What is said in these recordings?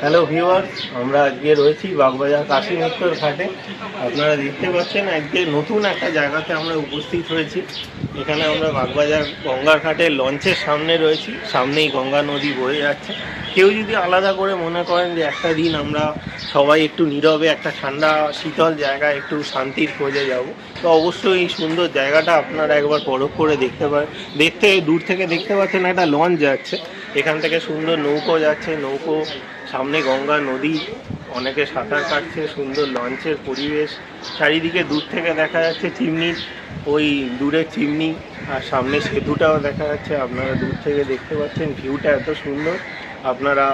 Hello viewers, আমরা আজকে রয়েছি বাগবাজার কাশী মিত্তর ঘাটে। আপনারা দেখতে পাচ্ছেন আজকে নতুন একটা জায়গাতে আমরা উপস্থিত হয়েছি। এখানে আমরা বাগবাজার গঙ্গার ঘাটে লঞ্চের সামনে রয়েছি। সামনেই গঙ্গা নদী বয়ে যাচ্ছে। কেউ যদি আলাদা করে মনে করেন যে একটা দিন আমরা সবাই একটু নীরবে একটা ঠান্ডা শীতল জায়গায় একটু শান্তির খোঁজে যাব, তো অবশ্যই এই সুন্দর জায়গাটা আপনারা একবার পরখ করে দেখতে পারেন। দূর থেকে দেখতে পাচ্ছেন একটা লঞ্চ যাচ্ছে, এখান থেকে সুন্দর নৌকো যাচ্ছে। নৌকো সামনে গঙ্গা নদী, অনেকে সাঁতার কাটছে, সুন্দর লঞ্চের পরিবেশ। চারিদিকে দূর থেকে দেখা যাচ্ছে চিমনি, ওই দূরের চিমনি, আর সামনে সেতুটাও দেখা যাচ্ছে। আপনারা দূর থেকে দেখতে পাচ্ছেন ভিউটা এত সুন্দর। আপনারা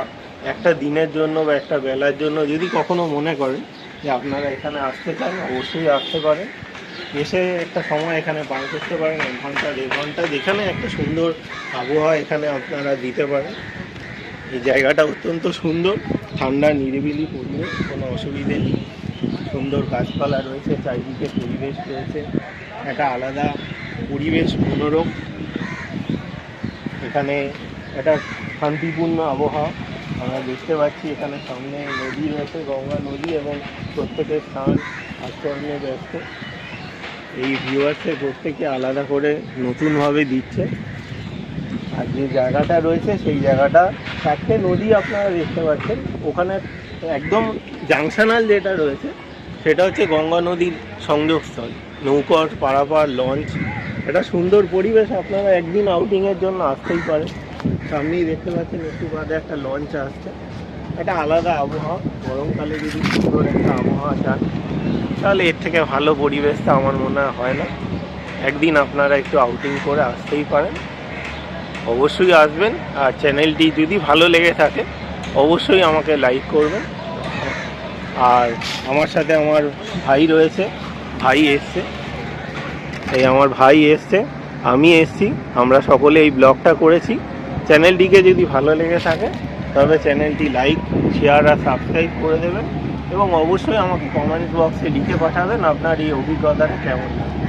একটা দিনের জন্য বা একটা বেলার জন্য যদি কখনো মনে করেন যে আপনারা এখানে আসতে চান, অবশ্যই আসতে পারেন। এসে একটা সময় এখানে পার করতে পারেন, 1 ঘন্টা 1.5 ঘন্টা, যেখানে একটা সুন্দর আবহাওয়া এখানে আপনারা দিতে পারেন। এই জায়গাটা অত্যন্ত সুন্দর, ঠান্ডা নিরিবিলি পরিবেশ, কোনো অসুবিধে নেই। সুন্দর গাছপালা রয়েছে, চারিদিকে পরিবেশ রয়েছে, একটা আলাদা পরিবেশ, মনোরম। এখানে একটা শান্তিপূর্ণ আবহাওয়া আমরা দেখতে পাচ্ছি। এখানে সামনে নদী রয়েছে, গঙ্গা নদী, এবং প্রত্যেকের স্নান আচরণে ব্যস্ত। এই ভিউয়ার্সের প্রত্যেকে আলাদা করে নতুনভাবে দিচ্ছে। আর যে জায়গাটা রয়েছে সেই জায়গাটা 4টে নদী আপনারা দেখতে পাচ্ছেন। ওখানে একদম জাংশনাল যেটা রয়েছে সেটা হচ্ছে গঙ্গা নদীর সংযোগস্থল। নৌকর পারাপার, লঞ্চ, একটা সুন্দর পরিবেশ। আপনারা একদিন আউটিংয়ের জন্য আসতেই পারেন। সামনেই দেখতে পাচ্ছেন একটু বাদে একটা লঞ্চ আসছে। একটা আলাদা আবহাওয়া, গরমকালে যদি সুন্দর একটা আবহাওয়া চান তাহলে এর থেকে ভালো পরিবেশটা আমার মনে হয় না। একদিন আপনারা একটু আউটিং করে আসতেই পারেন, অবশ্যই আসবেন। আর চ্যানেলটি যদি ভালো লেগে থাকে অবশ্যই আমাকে লাইক করবেন। আর আমার সাথে আমার ভাই রয়েছে, ভাই এসছে, আমার ভাই এসছে, আমি এসছি, আমরা সকলে এই ব্লগটা করেছি। চ্যানেলটিকে যদি ভালো লেগে থাকে তবে চ্যানেলটি লাইক, শেয়ার আর সাবস্ক্রাইব করে দেবেন, এবং অবশ্যই আমাকে কমেন্ট বক্সে লিখে পাঠাবেন আপনার এই অভিজ্ঞতাটা কেমন লাগে।